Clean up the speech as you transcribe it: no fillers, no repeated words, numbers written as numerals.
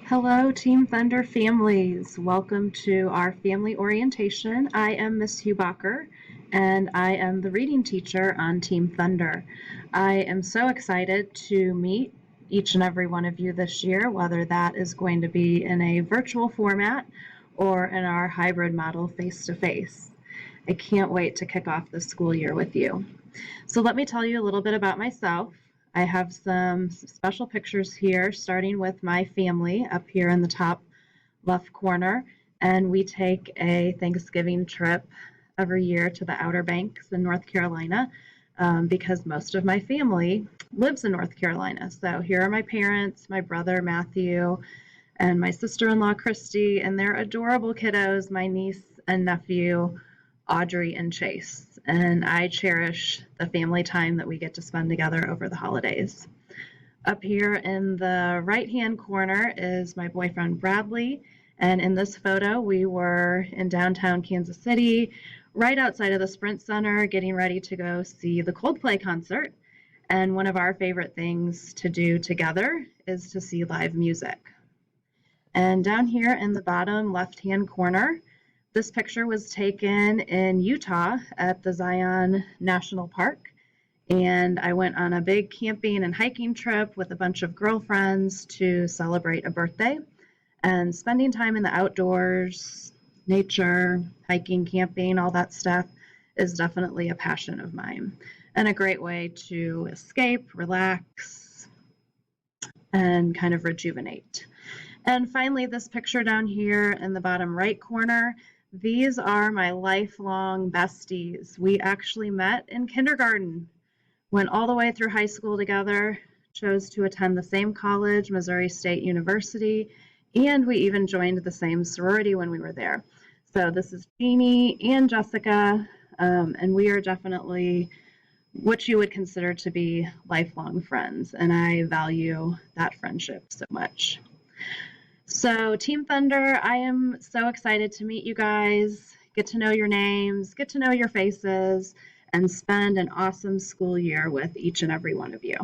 Hello, Team Thunder families. Welcome to our family orientation. I am Miss Hubacher, and I am the reading teacher on Team Thunder. I am so excited to meet each and every one of you this year, whether that is going to be in a virtual format or in our hybrid model face-to-face. I can't wait to kick off the school year with you. So let me tell you a little bit about myself. I have some special pictures here, starting with my family up here in the top left corner. And we take a Thanksgiving trip every year to the Outer Banks in North Carolina because most of my family lives in North Carolina. So here are my parents, my brother Matthew, and my sister-in-law Christy, and their adorable kiddos, my niece and nephew Audrey and Chase. And I cherish the family time that we get to spend together over the holidays. Up here in the right-hand corner is my boyfriend Bradley, and in this photo we were in downtown Kansas City, right outside of the Sprint Center, getting ready to go see the Coldplay concert. And one of our favorite things to do together is to see live music. And down here in the bottom left-hand corner, this picture was taken in Utah at the Zion National Park. And I went on a big camping and hiking trip with a bunch of girlfriends to celebrate a birthday. And spending time in the outdoors, nature, hiking, camping, all that stuff is definitely a passion of mine and a great way to escape, relax, and kind of rejuvenate. And finally, this picture down here in the bottom right corner, these are my lifelong besties. We actually met in kindergarten, went all the way through high school together, chose to attend the same college, Missouri State University, and we even joined the same sorority when we were there. So this is Jeannie and Jessica, and we are definitely what you would consider to be lifelong friends, and I value that friendship so much. So Team Thunder, I am so excited to meet you guys, get to know your names, get to know your faces, and spend an awesome school year with each and every one of you.